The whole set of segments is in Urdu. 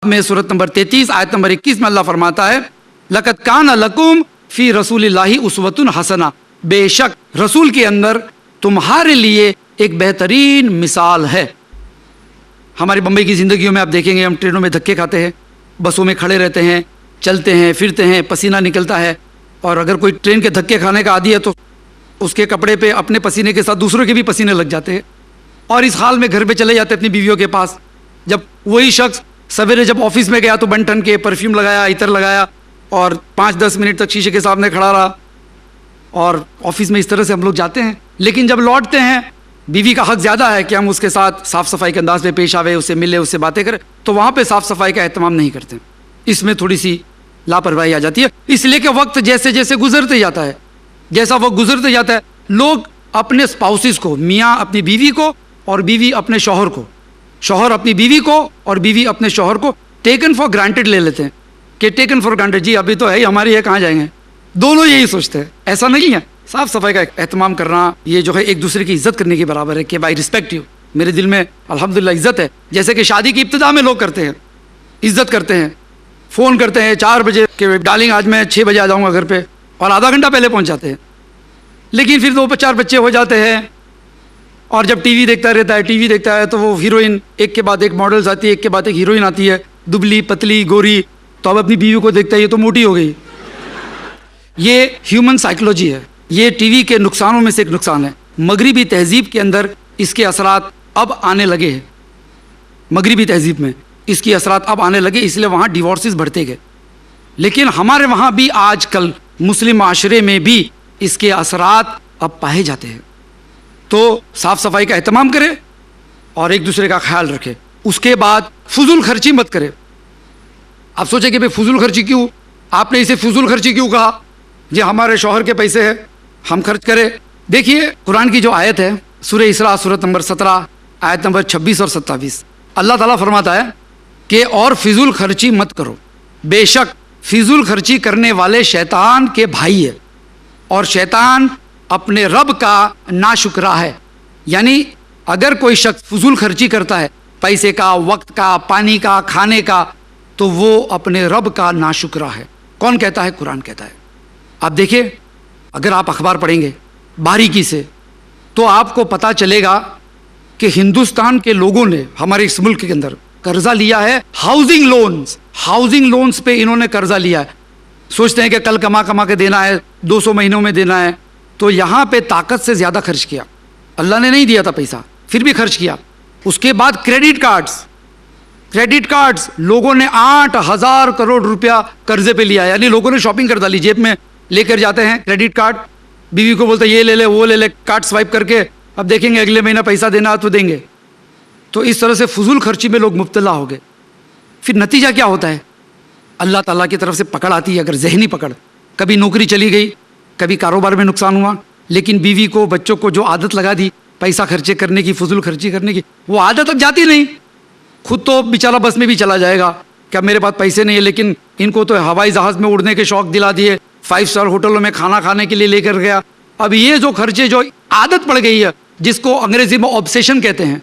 میں سورت نمبر 33 آیت نمبر 21 میں اللہ فرماتا ہے لقد کان لکم فی رسول اللہ اسوۃ حسنہ، بے شک رسول کے اندر تمہارے لیے ایک بہترین مثال ہے۔ ہماری بمبئی کی زندگیوں میں آپ دیکھیں گے ہم ٹرینوں میں دھکے کھاتے ہیں، بسوں میں کھڑے رہتے ہیں، چلتے ہیں پھرتے ہیں، پسینہ نکلتا ہے، اور اگر کوئی ٹرین کے دھکے کھانے کا عادی ہے تو اس کے کپڑے پہ اپنے پسینے کے ساتھ دوسروں کے بھی پسینے لگ جاتے ہیں، اور اس حال میں گھر پہ چلے جاتے ہیں اپنی بیویوں کے پاس۔ جب وہی شخص سویرے جب آفس میں گیا تو بن ٹھن کے پرفیوم لگایا، عطر لگایا، اور 5-10 منٹ تک شیشے کے سامنے کھڑا رہا، اور آفس میں اس طرح سے ہم لوگ جاتے ہیں۔ لیکن جب لوٹتے ہیں بیوی کا حق زیادہ ہے کہ ہم اس کے ساتھ صاف صفائی کے انداز میں پیش آوے، اسے ملے، اس سے باتیں کریں، تو وہاں پہ صاف صفائی کا اہتمام نہیں کرتے، اس میں تھوڑی سی لاپرواہی آ جاتی ہے۔ اس لیے کہ وقت جیسے جیسے گزرتے جاتا ہے، جیسا وقت گزرتے جاتا ہے، لوگ اپنے اسپاؤسز کو، میاں اپنی بیوی کو اور بیوی اپنے شوہر کو، شوہر اپنی بیوی کو اور بیوی اپنے شوہر کو ٹیکن فار گرانٹیڈ لے لیتے ہیں کہ ٹیکن فار گرانٹیڈ، جی ابھی تو ہے ہی ہماری ہے، کہاں جائیں گے، دونوں یہی سوچتے ہیں۔ ایسا نہیں ہے، صاف صفائی کا اہتمام کرنا یہ جو ہے ایک دوسرے کی عزت کرنے کے برابر ہے کہ بائی ریسپیکٹ یو، میرے دل میں الحمدللہ عزت ہے، جیسے کہ شادی کی ابتدا میں لوگ کرتے ہیں، عزت کرتے ہیں، فون کرتے ہیں 4 بجے کہ ڈارلنگ آج میں 6 بجے آ جاؤں گا گھر پہ، اور آدھا گھنٹہ پہلے پہنچ جاتے ہیں۔ لیکن پھر 2-4 بچے ہو جاتے ہیں، اور جب ٹی وی دیکھتا رہتا ہے، ٹی وی دیکھتا ہے تو وہ ہیروئن ایک کے بعد ایک ماڈلز آتی ہے، ایک کے بعد ایک ہیروئن آتی ہے، دبلی پتلی گوری، تو اب اپنی بیوی کو دیکھتا ہے یہ تو موٹی ہو گئی۔ یہ ہیومن سائیکولوجی ہے، یہ ٹی وی کے نقصانوں میں سے ایک نقصان ہے۔ مغربی تہذیب کے اندر اس کے اثرات اب آنے لگے ہیں، مغربی تہذیب میں اس کی اثرات اب آنے لگے، اس لیے وہاں ڈیورسز بڑھتے گئے۔ لیکن ہمارے وہاں بھی آج کل مسلم معاشرے میں بھی اس کے اثرات اب پائے جاتے ہیں۔ تو صاف صفائی کا اہتمام کرے اور ایک دوسرے کا خیال رکھے۔ اس کے بعد فضول خرچی مت کرے۔ آپ سوچیں کہ بھئی فضول خرچی کیوں، آپ نے اسے فضول خرچی کیوں کہا؟ یہ ہمارے شوہر کے پیسے ہیں، ہم خرچ کریں۔ دیکھیے قرآن کی جو آیت ہے سورہ اسراء سورت نمبر 17 آیت نمبر 26 اور 27، اللہ تعالیٰ فرماتا ہے کہ اور فضول خرچی مت کرو، بے شک فضول خرچی کرنے والے شیطان کے بھائی ہے، اور شیطان اپنے رب کا ناشکرا ہے۔ یعنی اگر کوئی شخص فضول خرچی کرتا ہے، پیسے کا، وقت کا، پانی کا، کھانے کا، تو وہ اپنے رب کا ناشکرا ہے۔ کون کہتا ہے؟ قرآن کہتا ہے۔ آپ دیکھیں، اگر آپ اخبار پڑھیں گے باریکی سے تو آپ کو پتہ چلے گا کہ ہندوستان کے لوگوں نے ہمارے اس ملک کے اندر قرضہ لیا ہے، ہاؤزنگ لونز پہ انہوں نے قرضہ لیا ہے۔ سوچتے ہیں کہ کل کما کے دینا ہے، 200 مہینوں میں دینا ہے، تو یہاں پہ طاقت سے زیادہ خرچ کیا۔ اللہ نے نہیں دیا تھا پیسہ، پھر بھی خرچ کیا۔ اس کے بعد کریڈٹ کارڈز لوگوں نے 8,000 کروڑ روپیہ قرضے پہ لیا، یعنی لوگوں نے شاپنگ کر ڈالی، جیب میں لے کر جاتے ہیں کریڈٹ کارڈ، بیوی کو بولتے یہ لے لے وہ لے لے، کارڈ سوائپ کر کے اب دیکھیں گے اگلے مہینہ پیسہ دینا تو دیں گے۔ تو اس طرح سے فضول خرچی میں لوگ مبتلا ہو گئے۔ پھر نتیجہ کیا ہوتا ہے؟ اللہ تعالیٰ کی طرف سے پکڑ آتی ہے، اگر ذہنی پکڑ، کبھی نوکری چلی گئی، کبھی کاروبار میں نقصان ہوا، لیکن بیوی کو بچوں کو جو عادت لگا دی پیسہ خرچے کرنے کی، فضول خرچی کرنے کی، وہ عادت اب جاتی نہیں۔ خود تو بیچارہ بس میں بھی چلا جائے گا کہ اب میرے پاس پیسے نہیں ہیں، لیکن ان کو تو ہوائی جہاز میں اڑنے کے شوق دلا دیے، 5 اسٹار ہوٹلوں میں کھانا کھانے کے لیے لے کر گیا۔ اب یہ جو خرچے جو عادت پڑ گئی ہے، جس کو انگریزی میں آبسیشن کہتے ہیں،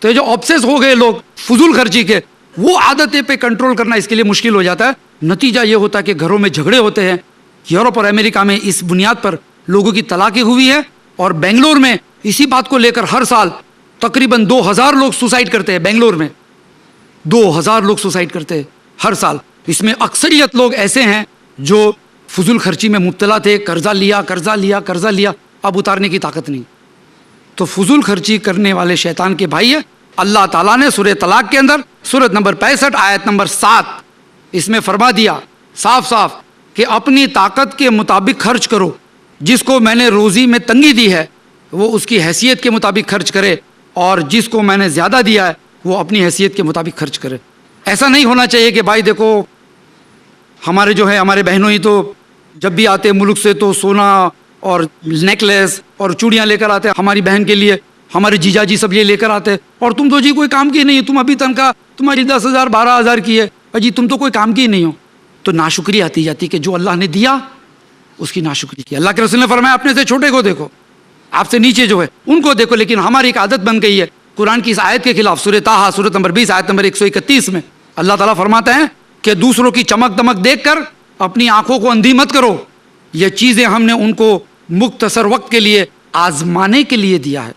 تو یہ جو آبسیس ہو گئے لوگ فضول خرچی کے، وہ عادتیں پہ کنٹرول کرنا اس کے لیے مشکل ہو جاتا ہے۔ نتیجہ یہ ہوتا ہے کہ گھروں میں جھگڑے ہوتے ہیں۔ یورپ اور امریکہ میں اس بنیاد پر لوگوں کی طلاقیں ہوئی ہے، اور بنگلور میں اسی بات کو لے کر ہر سال تقریباً 2,000 لوگ سوسائڈ کرتے ہیں۔ بنگلور میں 2,000 لوگ سوسائڈ کرتے ہیں ہر سال۔ اس میں اکثریت لوگ ایسے ہیں جو فضول خرچی میں مبتلا تھے، قرضہ لیا، اب اتارنے کی طاقت نہیں۔ تو فضول خرچی کرنے والے شیطان کے بھائی ہے۔ اللہ تعالیٰ نے سورہ طلاق کے اندر سورت نمبر 65 آیت نمبر 7 اس میں فرما دیا صاف کہ اپنی طاقت کے مطابق خرچ کرو، جس کو میں نے روزی میں تنگی دی ہے وہ اس کی حیثیت کے مطابق خرچ کرے، اور جس کو میں نے زیادہ دیا ہے وہ اپنی حیثیت کے مطابق خرچ کرے۔ ایسا نہیں ہونا چاہیے کہ بھائی دیکھو ہمارے جو ہے ہمارے بہنوں ہی تو جب بھی آتے ملک سے تو سونا اور نیکلیس اور چوڑیاں لے کر آتے ہماری بہن کے لیے، ہمارے جیجا جی سب یہ لے کر آتے، اور تم تو جی کوئی کام کی نہیں، تم ابھی تنخواہ تمہاری 10,000 12,000 کی ہے، جی تم تو کوئی کام کی نہیں ہو۔ تو ناشکری آتی جاتی کہ جو اللہ نے دیا اس کی ناشکری کی۔ اللہ کے رسول نے فرمایا اپنے سے چھوٹے کو دیکھو، آپ سے نیچے جو ہے ان کو دیکھو، لیکن ہماری ایک عادت بن گئی ہے قرآن کی اس آیت کے خلاف۔ سورہ طٰہٰ سورت نمبر 20 آیت نمبر 131 میں اللہ تعالیٰ فرماتے ہیں کہ دوسروں کی چمک دمک دیکھ کر اپنی آنکھوں کو اندھی مت کرو، یہ چیزیں ہم نے ان کو مختصر وقت کے لیے آزمانے کے لیے دیا ہے۔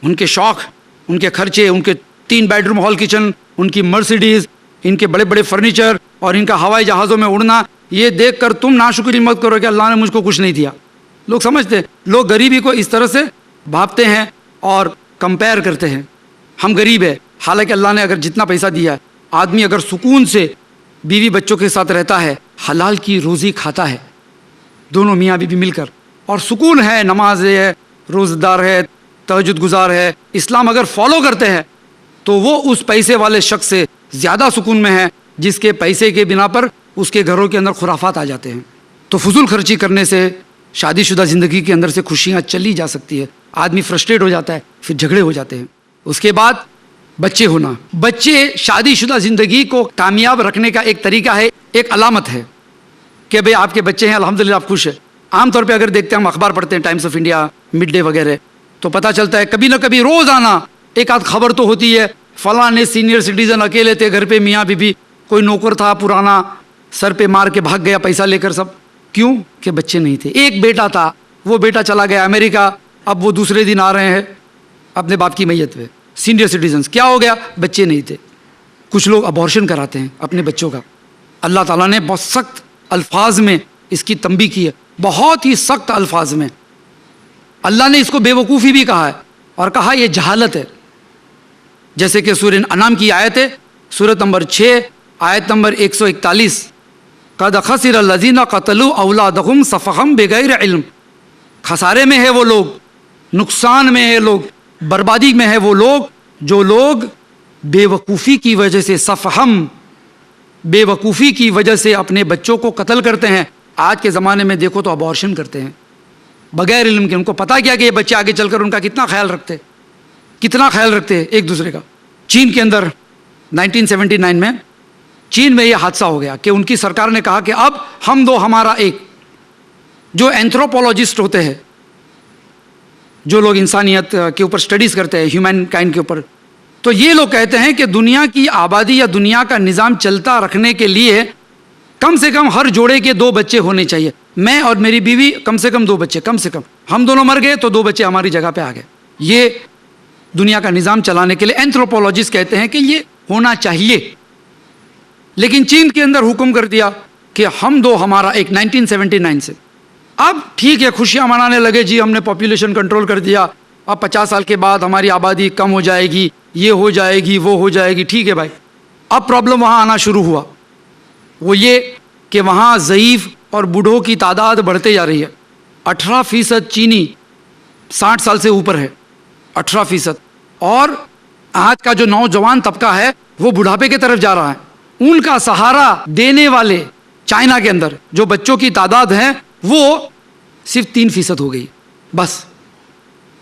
ان کے شوق، ان کے خرچے، ان کے 3 بیڈ روم ہال کچن، ان کی مرسیڈیز، ان کے بڑے بڑے فرنیچر اور ان کا ہوائی جہازوں میں اڑنا، یہ دیکھ کر تم ناشکری مت کرو کہ اللہ نے مجھ کو کچھ نہیں دیا۔ لوگ سمجھتے ہیں، لوگ غریبی کو اس طرح سے بھاپتے ہیں اور کمپیئر کرتے ہیں، ہم غریب ہیں، حالانکہ اللہ نے اگر جتنا پیسہ دیا ہے، آدمی اگر سکون سے بیوی بچوں کے ساتھ رہتا ہے، حلال کی روزی کھاتا ہے، دونوں میاں بیوی مل کر، اور سکون ہے، نماز ہے، روزہ دار ہے، تہجد گزار ہے، اسلام اگر فالو کرتے ہیں، تو وہ اس پیسے والے شخص سے زیادہ سکون میں ہے جس کے پیسے کے بنا پر اس کے گھروں کے اندر خرافات آ جاتے ہیں۔ تو فضول خرچی کرنے سے شادی شدہ زندگی کے اندر سے خوشیاں چلی جا سکتی ہے، آدمی فرسٹریٹ ہو جاتا ہے، پھر جھگڑے ہو جاتے ہیں۔ اس کے بعد بچے ہونا، بچے شادی شدہ زندگی کو کامیاب رکھنے کا ایک طریقہ ہے، ایک علامت ہے کہ بھئی آپ کے بچے ہیں، الحمدللہ آپ خوش ہیں۔ عام طور پہ اگر دیکھتے ہیں، ہم اخبار پڑھتے ہیں، Times of India, mid day وغیرہ، تو پتہ چلتا ہے کبھی نہ کبھی روزانہ ایک آدھ خبر تو ہوتی ہے، فلاں نے سینئر سٹیزن اکیلے تھے گھر پہ، میاں بیوی، کوئی نوکر تھا پرانا سر پہ مار کے بھاگ گیا پیسہ لے کر، سب کیوں کہ بچے نہیں تھے۔ ایک بیٹا تھا، وہ بیٹا چلا گیا امریکہ، اب وہ دوسرے دن آ رہے ہیں اپنے باپ کی میت پہ، سینئر سٹیزنز، کیا ہو گیا؟ بچے نہیں تھے۔ کچھ لوگ ابورشن کراتے ہیں اپنے بچوں کا۔ اللہ تعالیٰ نے بہت سخت الفاظ میں اس کی تنبیہ کی ہے، بہت ہی سخت الفاظ میں۔ اللہ نے اس کو بے وقوفی بھی کہا ہے اور کہا یہ جہالت ہے، جیسے کہ سورہ انعام کی آیت ہے، سورۃ نمبر 6 آیت نمبر 141، قد خسر الذین قتلوا اولادہم سفہا بغیر علم، خسارے میں ہے وہ لوگ، نقصان میں ہے لوگ، بربادی میں ہے وہ لوگ جو لوگ بے وقوفی کی وجہ سے، سفہم، بے وقوفی کی وجہ سے اپنے بچوں کو قتل کرتے ہیں۔ آج کے زمانے میں دیکھو تو ابورشن کرتے ہیں بغیر علم کے، ان کو پتہ کیا کہ یہ بچے آگے چل کر ان کا کتنا خیال رکھتے ہیں ایک دوسرے کا۔ چین کے اندر 1979 میں چین میں یہ حادثہ ہو گیا کہ ان کی سرکار نے کہا کہ اب ہم دو ہمارا ایک، جو اینتھروپولوجسٹ ہوتے ہیں، جو لوگ انسانیت کے اوپر سٹڈیز کرتے ہیں، ہیومن کائنڈ کے اوپر، تو یہ لوگ کہتے ہیں کہ دنیا کی آبادی یا دنیا کا نظام چلتا رکھنے کے لیے کم سے کم ہر جوڑے کے 2 بچے ہونے چاہیے، میں اور میری بیوی کم سے کم 2 بچے، کم سے کم ہم دونوں مر گئے تو 2 بچے ہماری جگہ پہ آ گئے۔ یہ دنیا کا نظام چلانے کے لیے اینتھروپولوجسٹ کہتے ہیں کہ یہ ہونا چاہیے، لیکن چین کے اندر حکم کر دیا کہ ہم دو ہمارا ایک، 1979 سے۔ اب ٹھیک ہے، خوشیاں منانے لگے، جی ہم نے پاپولیشن کنٹرول کر دیا، اب 50 سال کے بعد ہماری آبادی کم ہو جائے گی، یہ ہو جائے گی، وہ ہو جائے گی، ٹھیک ہے بھائی۔ اب پرابلم وہاں آنا شروع ہوا، وہ یہ کہ وہاں ضعیف اور بوڑھوں کی تعداد بڑھتے جا رہی ہے۔ 18% چینی 60 سال سے اوپر ہے، 18%، اور آج کا جو نوجوان طبقہ ہے وہ بڑھاپے کی طرف جا رہا ہے۔ ان کا سہارا دینے والے چائنا کے اندر جو بچوں کی تعداد ہے وہ صرف 3% ہو گئی بس۔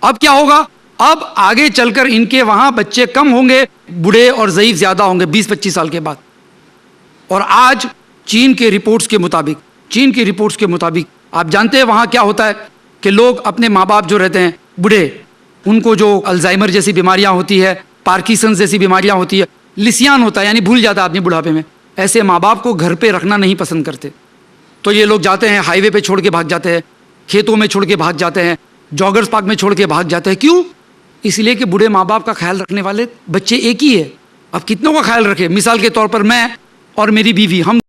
اب کیا ہوگا؟ اب آگے چل کر ان کے وہاں بچے کم ہوں گے، بوڑھے اور ضعیف زیادہ ہوں گے 20-25 سال کے بعد۔ اور آج چین کے رپورٹس کے مطابق آپ جانتے ہیں وہاں کیا ہوتا ہے کہ لوگ اپنے ماں باپ جو رہتے ہیں بوڑھے، ان کو جو الزائمر جیسی بیماریاں ہوتی ہے، پارکیسنز جیسی بیماریاں ہوتی ہے، لسیان ہوتا ہے یعنی بھول جاتا ہے آدمی بڑھاپے میں، ایسے ماں باپ کو گھر پہ رکھنا نہیں پسند کرتے، تو یہ لوگ جاتے ہیں ہائی وے پہ چھوڑ کے بھاگ جاتے ہیں، کھیتوں میں چھوڑ کے بھاگ جاتے ہیں، جاگرز پارک میں چھوڑ کے بھاگ جاتے ہیں۔ کیوں؟ اس لیے کہ بوڑھے ماں باپ کا خیال رکھنے والے بچے ایک ہی ہے، اب کتنوں کا خیال رکھے؟ مثال کے طور پر میں اور میری بیوی، ہم